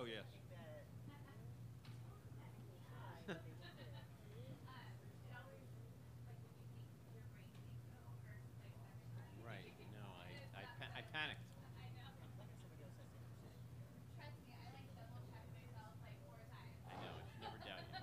Oh, yes. Right. No, I panicked. I know. I should never doubt you.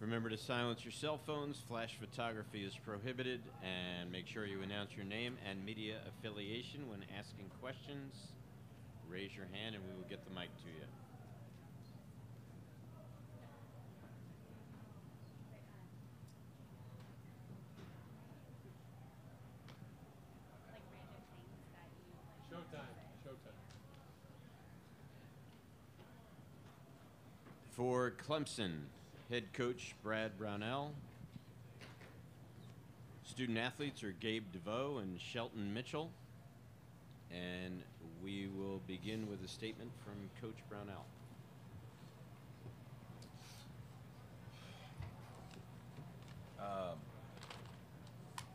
Remember to silence your cell phones. Flash photography is prohibited. And make sure you announce your name and media affiliation when asking questions. Raise your hand and we will get the mic to you. For Clemson, head coach Brad Brownell. Student athletes are Gabe DeVoe and Shelton Mitchell. And we will begin with a statement from Coach Brownell.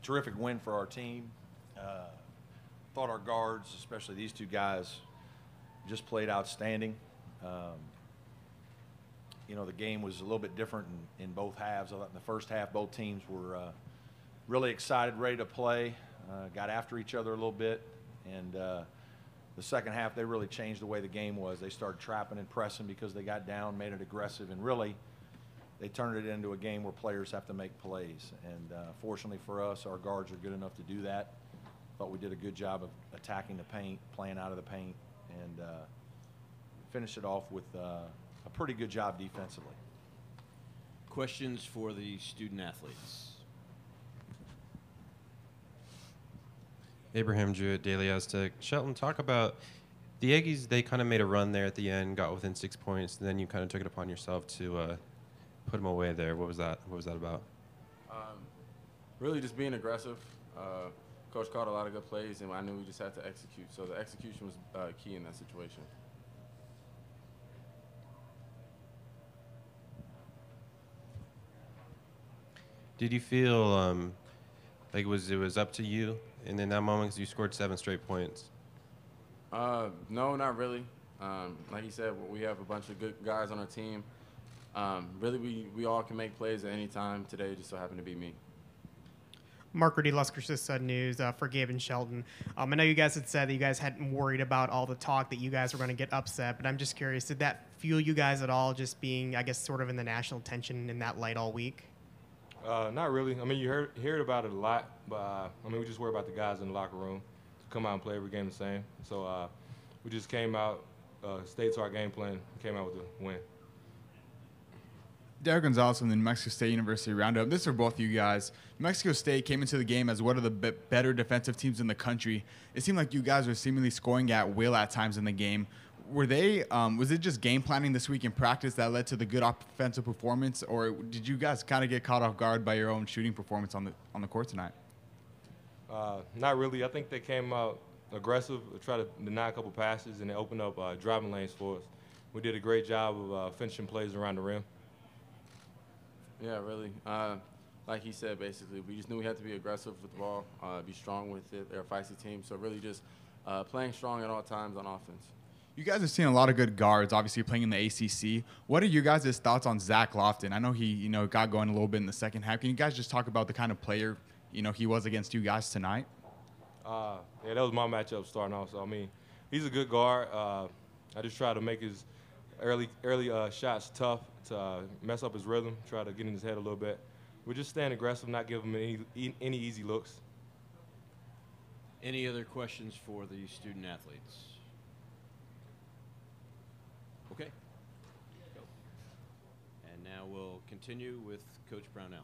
Terrific win for our team. Thought our guards, especially these two guys, just played outstanding. You know, the game was a little bit different in both halves. I thought in the first half, both teams were really excited, ready to play, got after each other a little bit. And the second half, they really changed the way the game was. They started trapping and pressing because they got down, made it aggressive, and really they turned it into a game where players have to make plays. And fortunately for us, our guards are good enough to do that. Thought we did a good job of attacking the paint, playing out of the paint, and finished it off with a pretty good job defensively. Questions for the student athletes? Abraham Jewett, Daily Aztec. Shelton, talk about the Aggies. They kind of made a run there at the end, got within 6 points, and then you kind of took it upon yourself to put them away there. What was that? What was that about? Really just being aggressive. Coach called a lot of good plays, and I knew we just had to execute. So the execution was key in that situation. Did you feel like it was up to you in that moment because you scored 7 straight points? No, not really. Like you said, we have a bunch of good guys on our team. Really, we all can make plays at any time. Today just so happened to be me. Mark Rudy, Lusker Sun News for Gabe and Shelton. I know you guys had said that you guys hadn't worried about all the talk that you guys were going to get upset, but I'm just curious, did that fuel you guys at all, just being, I guess, sort of in the national attention in that light all week? Not really. I mean, you heard about it a lot, but I mean, we just worry about the guys in the locker room to come out and play every game the same. So we just came out, stayed to our game plan, came out with a win. Derek Gonzalez from the New Mexico State University Roundup. This is for both of you guys. New Mexico State came into the game as one of the better defensive teams in the country. It seemed like you guys were seemingly scoring at will at times in the game. Were they? Was it just game planning this week in practice that led to the good offensive performance, or did you guys kind of get caught off guard by your own shooting performance on the court tonight? Not really. I think they came out aggressive, tried to deny a couple passes, and they opened up driving lanes for us. We did a great job of finishing plays around the rim. Yeah, really. Like he said, basically, we just knew we had to be aggressive with the ball, be strong with it. They're a feisty team, so really just playing strong at all times on offense. You guys have seen a lot of good guards, obviously playing in the ACC. What are you guys' thoughts on Zach Lofton? I know he, got going a little bit in the second half. Can you guys just talk about the kind of player, he was against you guys tonight? Yeah, that was my matchup starting off. So I mean, he's a good guard. I just try to make his early shots tough to mess up his rhythm, try to get in his head a little bit. We're just staying aggressive, not giving him any easy looks. Any other questions for the student athletes? Okay. Go. And now we'll continue with Coach Brownell.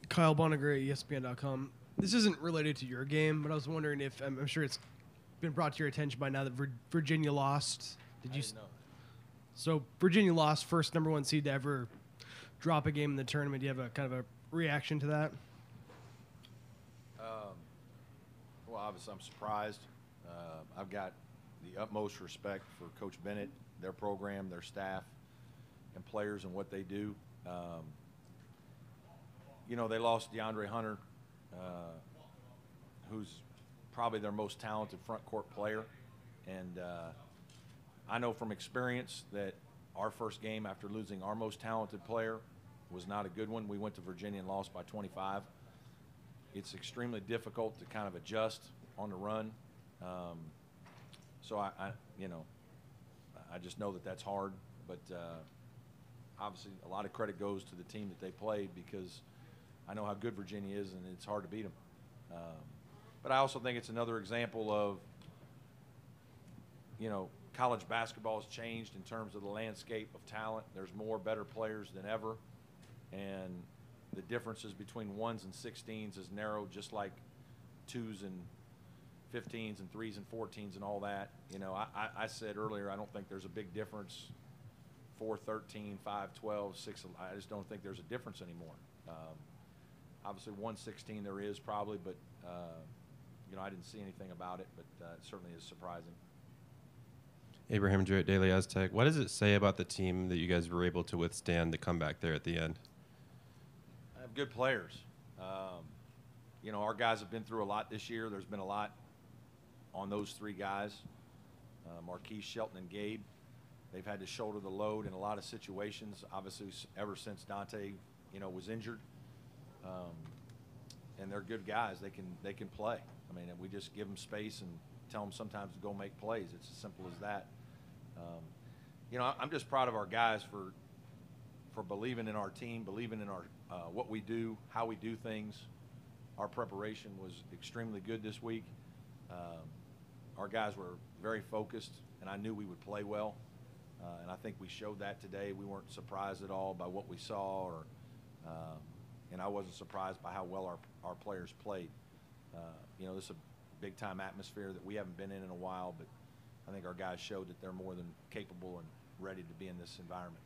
Kyle Bonneger at ESPN.com. This isn't related to your game, but I was wondering if I'm sure it's been brought to your attention by now that Virginia lost. Did you? So Virginia lost, first #1 seed to ever drop a game in the tournament. Do you have a kind of a reaction to that? Well, obviously I'm surprised. I've got the utmost respect for Coach Bennett, their program, their staff, and players and what they do. They lost DeAndre Hunter, who's probably their most talented front court player. And I know from experience that our first game after losing our most talented player was not a good one. We went to Virginia and lost by 25. It's extremely difficult to kind of adjust on the run So I just know that that's hard, but obviously a lot of credit goes to the team that they played, because I know how good Virginia is, and it's hard to beat them. But I also think it's another example of, college basketball has changed in terms of the landscape of talent. There's more better players than ever, and the differences between 1s and 16s is narrowed, just like 2s and 15s and 3s and 14s and all that. I said earlier, I don't think there's a big difference. 4-13, 5-12, 6. I just don't think there's a difference anymore. Obviously, 1-16 there is probably, but I didn't see anything about it. But it certainly is surprising. Abraham Jewett, Daily Aztec. What does it say about the team that you guys were able to withstand the comeback there at the end? I have good players. Our guys have been through a lot this year. There's been a lot on those 3 guys, Marquise, Shelton, and Gabe. They've had to shoulder the load in a lot of situations, obviously, ever since Dante, was injured. And they're good guys. They can play. I mean, we just give them space and tell them sometimes to go make plays. It's as simple as that. I'm just proud of our guys for believing in our team, believing in our what we do, how we do things. Our preparation was extremely good this week. Our guys were very focused, and I knew we would play well. And I think we showed that today. We weren't surprised at all by what we saw, and I wasn't surprised by how well our players played. This is a big-time atmosphere that we haven't been in a while, but I think our guys showed that they're more than capable and ready to be in this environment.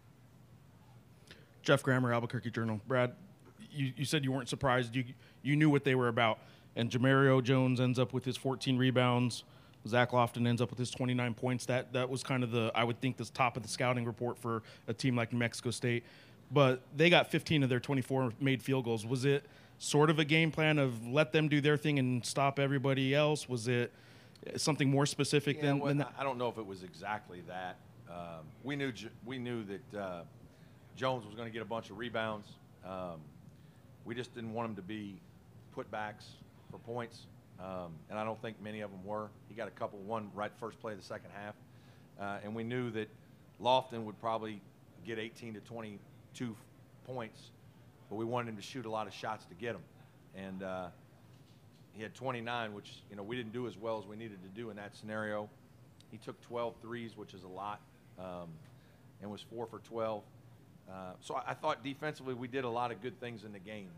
Jeff Grammer, Albuquerque Journal. Brad, you said you weren't surprised. You knew what they were about. And Jamario Jones ends up with his 14 rebounds. Zach Lofton ends up with his 29 points. That was kind of I would think, the top of the scouting report for a team like New Mexico State. But they got 15 of their 24 made field goals. Was it sort of a game plan of let them do their thing and stop everybody else? Was it something more specific than that? I don't know if it was exactly that. We knew that Jones was going to get a bunch of rebounds. We just didn't want him to be putbacks for points, and I don't think many of them were. He got a couple, one right first play of the second half, and we knew that Lofton would probably get 18 to 22 points, but we wanted him to shoot a lot of shots to get them. And he had 29, which we didn't do as well as we needed to do in that scenario. He took 12 threes, which is a lot, and was 4 for 12. So I thought defensively we did a lot of good things in the game.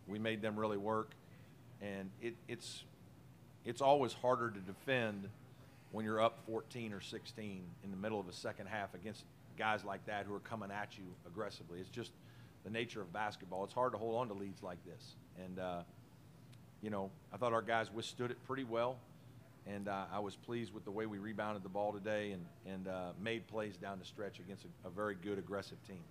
We made them really work, and it's always harder to defend when you're up 14 or 16 in the middle of a second half against guys like that who are coming at you aggressively. It's just the nature of basketball. It's hard to hold on to leads like this. And, I thought our guys withstood it pretty well, and I was pleased with the way we rebounded the ball today and made plays down the stretch against a very good, aggressive team.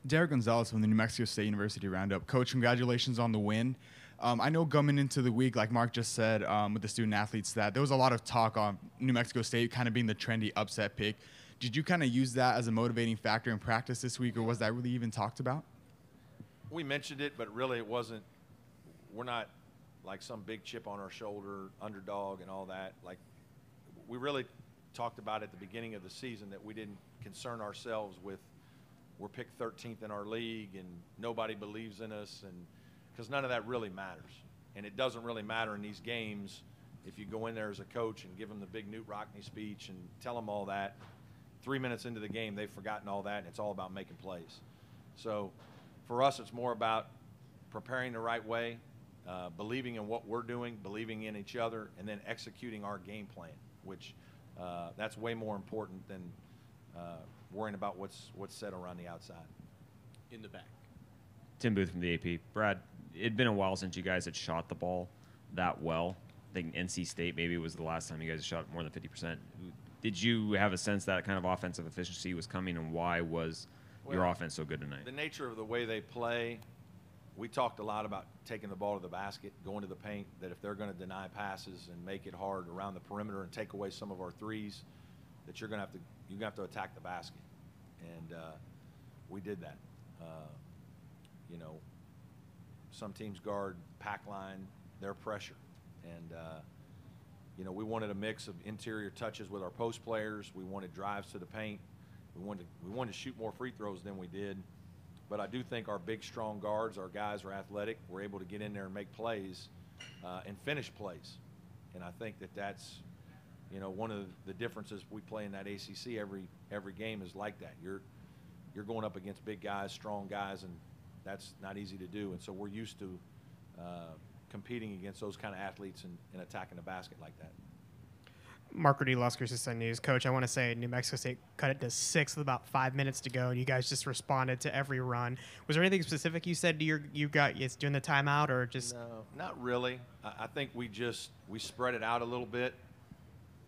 Derek Gonzalez from the New Mexico State University Roundup. Coach, congratulations on the win. I know coming into the week, like Mark just said, with the student athletes, that there was a lot of talk on New Mexico State kind of being the trendy upset pick. Did you kind of use that as a motivating factor in practice this week, or was that really even talked about? We mentioned it, but really it wasn't. We're not like some big chip on our shoulder, underdog and all that. Like, we really talked about at the beginning of the season that we didn't concern ourselves with we're picked 13th in our league and nobody believes in us, and because none of that really matters. And it doesn't really matter in these games if you go in there as a coach and give them the big Newt Rockne speech and tell them all that. 3 minutes into the game, they've forgotten all that, and it's all about making plays. So for us, it's more about preparing the right way, believing in what we're doing, believing in each other, and then executing our game plan, which that's way more important than worrying about what's said around the outside. In the back. Tim Booth from the AP. Brad, it'd been a while since you guys had shot the ball that well. I think NC State maybe was the last time you guys shot more than 50%. Did you have a sense that kind of offensive efficiency was coming, and why was your offense so good tonight? The nature of the way they play, we talked a lot about taking the ball to the basket, going to the paint, that if they're going to deny passes and make it hard around the perimeter and take away some of our threes, that you're going to have to attack the basket. And we did that. Some teams guard pack line, their pressure. And You know, we wanted a mix of interior touches with our post players. We wanted drives to the paint. We wanted to shoot more free throws than we did. But I do think our big, strong guards, our guys are athletic. We're able to get in there and make plays and finish plays. And I think that's, you know, one of the differences we play in that ACC every game is like that. You're going up against big guys, strong guys, and that's not easy to do. And so we're used to competing against those kind of athletes and attacking the basket like that. Mark Rudy Lusker, Sun News. Coach, I want to say New Mexico State cut it to 6 with about 5 minutes to go, and you guys just responded to every run. Was there anything specific you said to you guys during the timeout, or just? No, not really. I think we spread it out a little bit.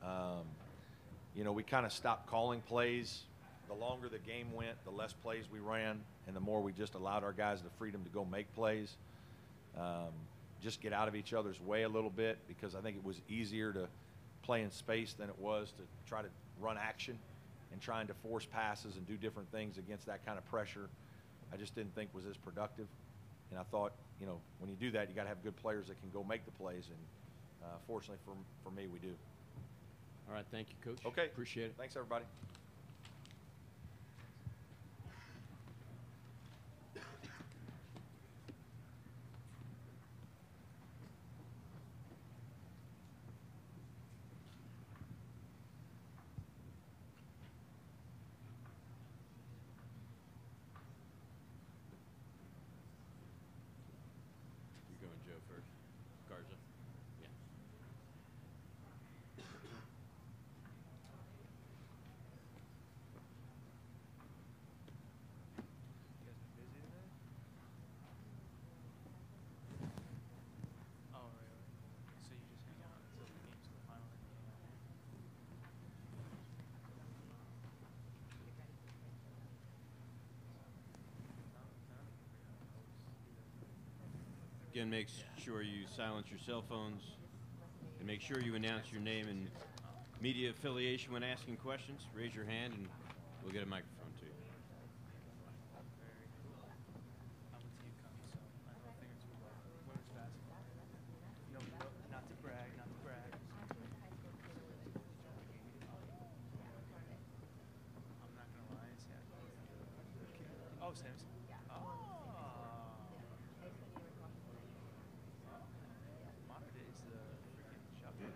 You know, we kind of stopped calling plays. The longer the game went, the less plays we ran, and the more we just allowed our guys the freedom to go make plays. Just get out of each other's way a little bit, because I think it was easier to play in space than it was to try to run action and trying to force passes and do different things against that kind of pressure. I just didn't think was as productive. And I thought, you know, when you do that, you got to have good players that can go make the plays. And fortunately for me, we do. All right, thank you, Coach. Okay. Appreciate it. Thanks, everybody. You're going Joe first. Garza. Yeah. Again, make sure you silence your cell phones, and make sure you announce your name and media affiliation when asking questions. Raise your hand, and we'll get a microphone to you. Samson. Modern days, the freaking shop. Yeah,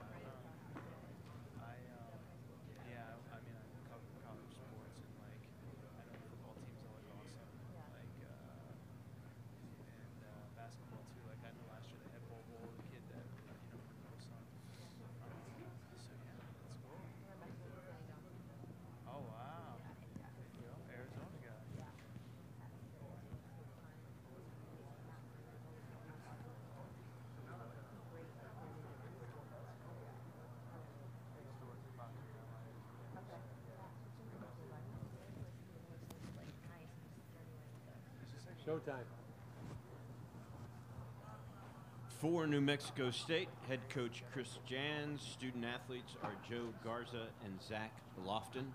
I mean, I cover college sports, and like, I know football teams are like awesome, like, and basketball too. Like, I know last year they had Bowl, the kid that, you know, my son. So yeah, let's go. Oh wow. There you go, Arizona guy. Showtime. For New Mexico State, head coach Chris Jans. Student athletes are Joe Garza and Zach Lofton.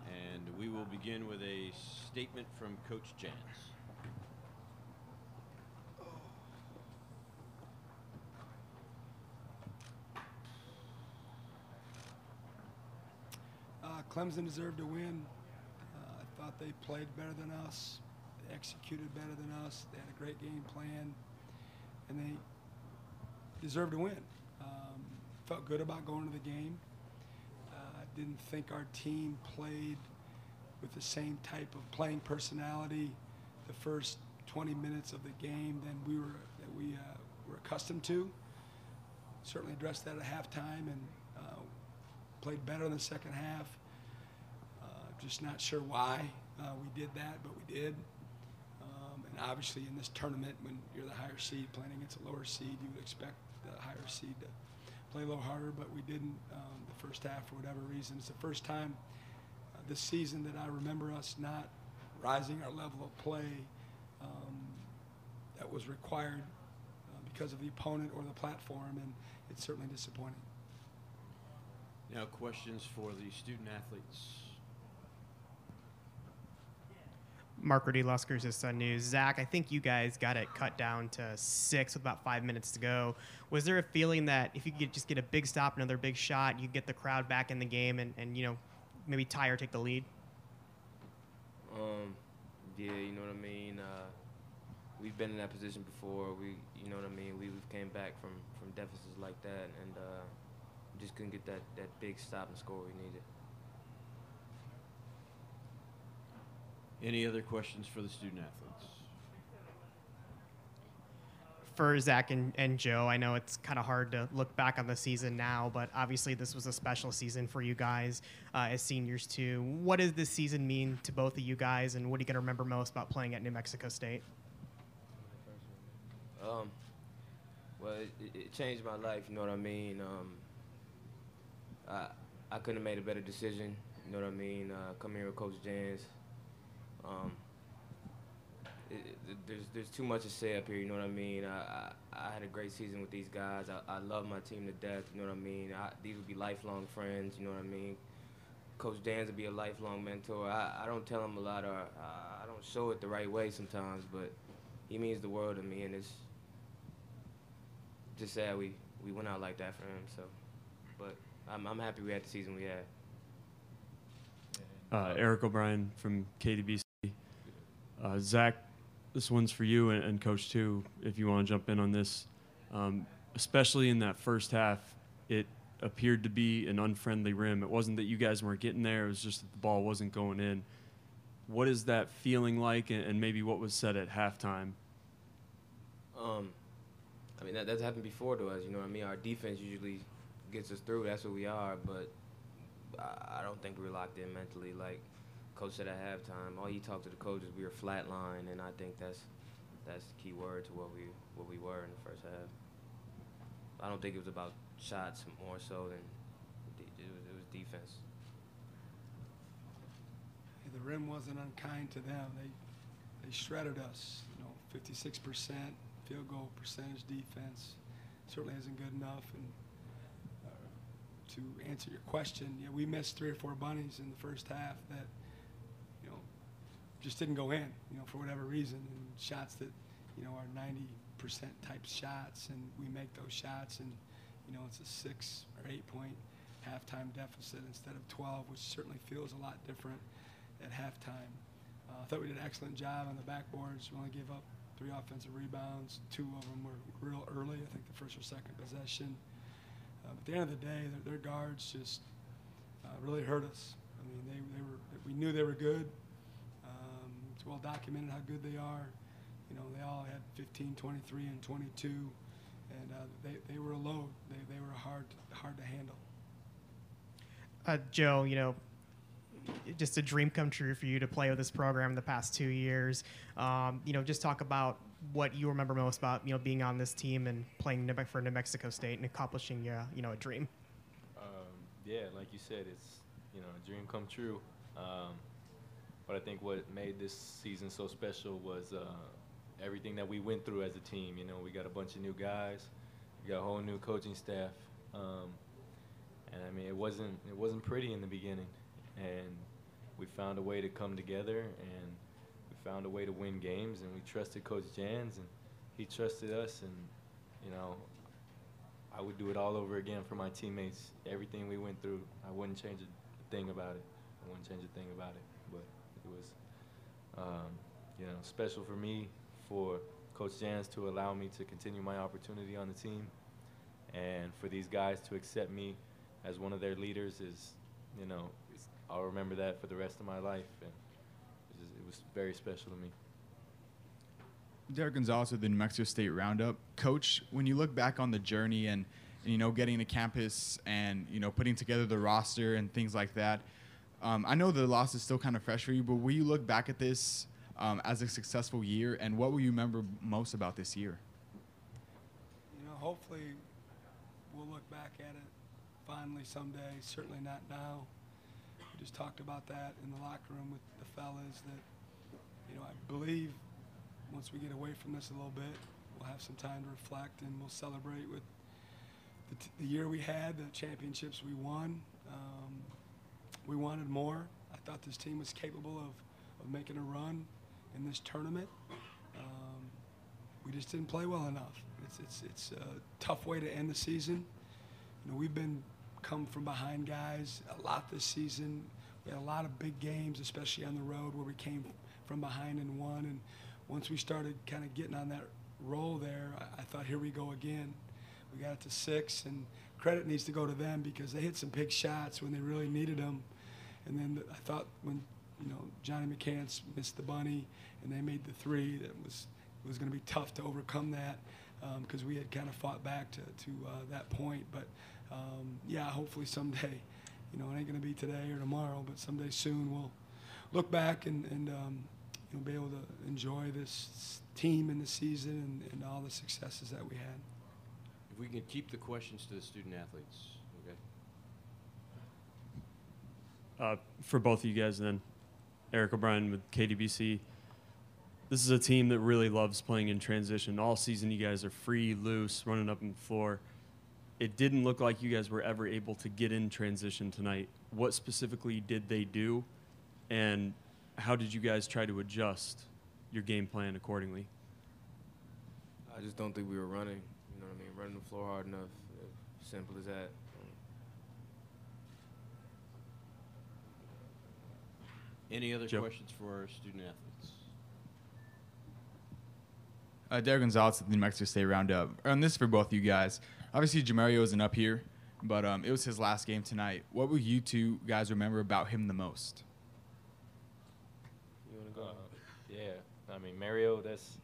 And we will begin with a statement from Coach Jans. Clemson deserved to win. I thought they played better than us. They executed better than us. They had a great game plan, and they deserved to win. Felt good about going to the game. I didn't think our team played with the same type of playing personality the first 20 minutes of the game than we were accustomed to. Certainly addressed that at halftime and played better in the second half. Just not sure why we did that, but we did. And obviously in this tournament, when you're the higher seed playing against a lower seed, you would expect the higher seed to play a little harder, but we didn't the first half for whatever reason. It's the first time this season that I remember us not rising our level of play that was required because of the opponent or the platform, and it's certainly disappointing. Now questions for the student athletes. Mark Rudy Luskers is Sun News. Zach, I think you guys got it cut down to 6 with about 5 minutes to go. Was there a feeling that if you could just get a big stop, another big shot, you get the crowd back in the game and maybe tie or take the lead? Yeah, you know what I mean. We've been in that position before. You know what I mean. We've came back from deficits like that, and just couldn't get that big stop and score we needed. Any other questions for the student athletes? For Zach and Joe, I know it's kind of hard to look back on the season now, but obviously this was a special season for you guys as seniors too. What does this season mean to both of you guys, and what are you going to remember most about playing at New Mexico State? Well, it changed my life, you know what I mean? I couldn't have made a better decision, you know what I mean? Coming here with Coach Jans. There's too much to say up here, you know what I mean? I had a great season with these guys. I love my team to death, you know what I mean? These would be lifelong friends, you know what I mean? Coach Dan's would be a lifelong mentor. I don't tell him a lot, or I don't show it the right way sometimes, but he means the world to me, and it's just sad we went out like that for him. So, but I'm happy we had the season we had. Eric O'Brien from KDBC. Zach, this one's for you and Coach too, if you want to jump in on this. Especially in that first half, it appeared to be an unfriendly rim. It wasn't that you guys weren't getting there, it was just that the ball wasn't going in. What is that feeling like, and maybe what was said at halftime? I mean, that's happened before to us, you know what I mean? Our defense usually gets us through, that's what we are, but I don't think we were locked in mentally. Like Coach said at halftime, all he talked to the coaches, we were flatline, and I think that's the key word to what we were in the first half. I don't think it was about shots more so than it was defense. The rim wasn't unkind to them. They shredded us. 56% field goal percentage defense certainly isn't good enough. And to answer your question, we missed 3 or 4 bunnies in the first half that just didn't go in, for whatever reason, and shots that are 90% type shots, and we make those shots, and it's a 6 or 8 point halftime deficit instead of 12, which certainly feels a lot different at halftime. I thought we did an excellent job on the backboards. We only gave up 3 offensive rebounds. 2 of them were real early, I think the first or second possession. At the end of the day, their guards just really hurt us. I mean, we knew they were good. It's well documented how good they are. They all had 15, 23, and 22, and they were a load. They were hard to handle. Joe, just a dream come true for you to play with this program the past 2 years. Just talk about what you remember most about, being on this team and playing for New Mexico State and accomplishing, a dream. Yeah, like you said, it's, a dream come true. But I think what made this season so special was everything that we went through as a team. We got a bunch of new guys, we got a whole new coaching staff, and I mean it wasn't pretty in the beginning, and we found a way to come together, and we found a way to win games, and we trusted Coach Jans, and he trusted us, and I would do it all over again for my teammates. Everything we went through, I wouldn't change a thing about it. But it was, special for me, for Coach Jans to allow me to continue my opportunity on the team, and for these guys to accept me as one of their leaders is, I'll remember that for the rest of my life, and it was very special to me. Derek Gonzalez with the New Mexico State Roundup. Coach, when you look back on the journey and getting to campus and, putting together the roster and things like that, I know the loss is still kind of fresh for you, but will you look back at this as a successful year, and what will you remember most about this year? Hopefully we'll look back at it fondly someday, certainly not now. We just talked about that in the locker room with the fellas that, I believe once we get away from this a little bit, we'll have some time to reflect, and we'll celebrate with the year we had, the championships we won. We wanted more. I thought this team was capable of making a run in this tournament. We just didn't play well enough. It's a tough way to end the season. You know, we've come from behind guys a lot this season. We had a lot of big games, especially on the road, where we came from behind and won. And once we started kind of getting on that roll there, I thought, here we go again. We got it to 6, and credit needs to go to them because they hit some big shots when they really needed them. And then I thought when, you know, Johnny McCants missed the bunny and they made the 3, it was going to be tough to overcome that because we had kind of fought back to that point. But yeah, hopefully someday, you know, it ain't going to be today or tomorrow, but someday soon we'll look back and you know, be able to enjoy this team in the season and all the successes that we had. If we can keep the questions to the student athletes, okay? For both of you guys, and then Eric O'Brien with KDBC. This is a team that really loves playing in transition. All season, you guys are free, loose, running up on the floor. It didn't look like you guys were ever able to get in transition tonight. What specifically did they do, and how did you guys try to adjust your game plan accordingly? I just don't think we were running. You know what I mean? Running the floor hard enough. Simple as that. Any other questions for our student athletes? Derek Gonzalez at the New Mexico State Roundup. And this is for both of you guys. Obviously, Jamario isn't up here, but it was his last game tonight. What will you two guys remember about him the most? You want to go? Yeah, I mean, Mario, that's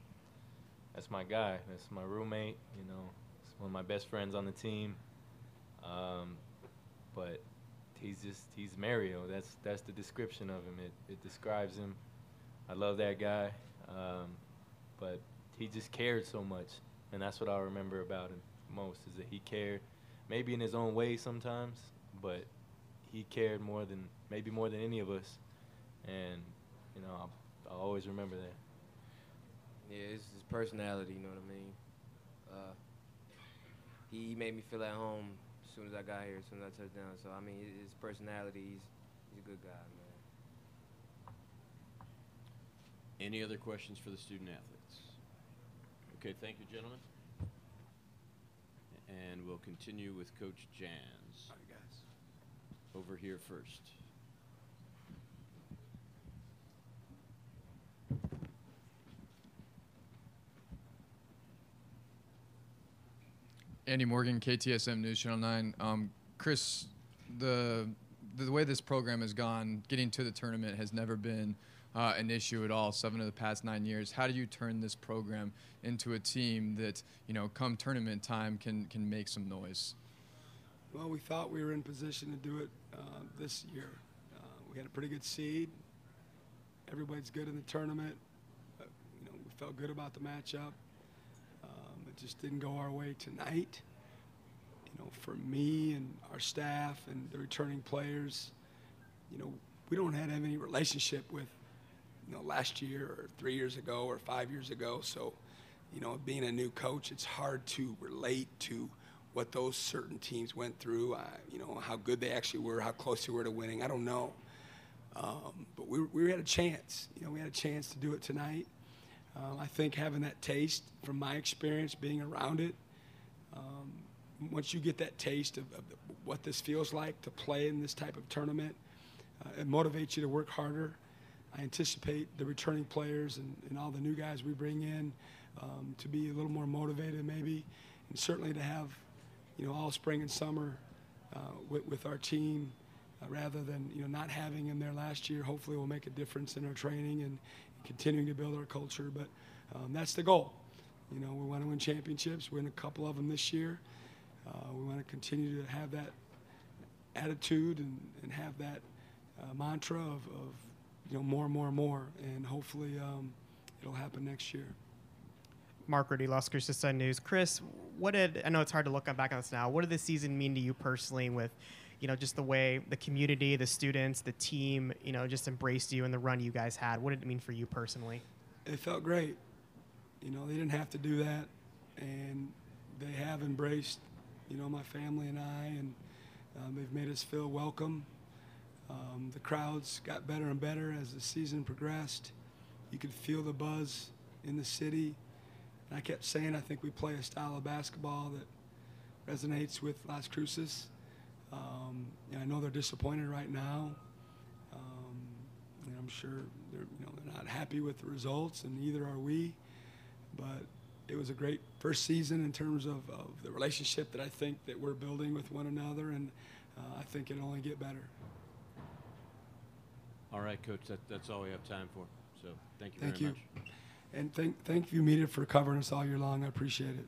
my guy. That's my roommate. You know, he's one of my best friends on the team. But he's Mario. That's the description of him. It describes him. I love that guy. But he just cared so much, and that's what I remember about him most, is that he cared, maybe in his own way sometimes, but he cared maybe more than any of us, and you know, I'll always remember that. Yeah, it's his personality, you know what I mean? He made me feel at home as soon as I got here, as soon as I touched down. So, I mean, his personality, he's a good guy, man. Any other questions for the student athletes? Okay, thank you, gentlemen. And we'll continue with Coach Jans. All right, guys. Over here first. Andy Morgan, KTSM News Channel 9. Chris, the way this program has gone, getting to the tournament has never been an issue at all. 7 of the past 9 years. How do you turn this program into a team that, you know, come tournament time can make some noise? Well, we thought we were in position to do it this year. We had a pretty good seed. Everybody's good in the tournament. You know, we felt good about the matchup. It just didn't go our way tonight. You know, for me and our staff and the returning players, you know, we don't have any relationship with, you know, last year or 3 years ago or 5 years ago. So, you know, being a new coach, it's hard to relate to what those certain teams went through. You know, how good they actually were, how close they were to winning. I don't know. But we had a chance. You know, we had a chance to do it tonight. I think having that taste from my experience being around it, once you get that taste of what this feels like to play in this type of tournament, it motivates you to work harder. I anticipate the returning players and all the new guys we bring in to be a little more motivated maybe, and certainly to have, you know, all spring and summer with our team rather than, you know, not having them there last year. Hopefully will make a difference in our training and continuing to build our culture. But that's the goal. You know, we want to win championships, win a couple of them this year. We want to continue to have that attitude and have that mantra of you know, more, and hopefully it'll happen next year. Mark Rudy, Lusker, Sun News. Chris, I know it's hard to look back on this now, what did this season mean to you personally with, you know, just the way the community, the students, the team, you know, just embraced you and the run you guys had? What did it mean for you personally? It felt great. You know, they didn't have to do that, and they have embraced, you know, my family and I, and they've made us feel welcome. The crowds got better and better as the season progressed. You could feel the buzz in the city. And I kept saying I think we play a style of basketball that resonates with Las Cruces. And I know they're disappointed right now. And I'm sure they're not happy with the results, and neither are we. But it was a great first season in terms of the relationship that I think that we're building with one another, and I think it'll only get better. All right, Coach, that's all we have time for. So thank you Thank very you. much. And thank you, media, for covering us all year long. I appreciate it.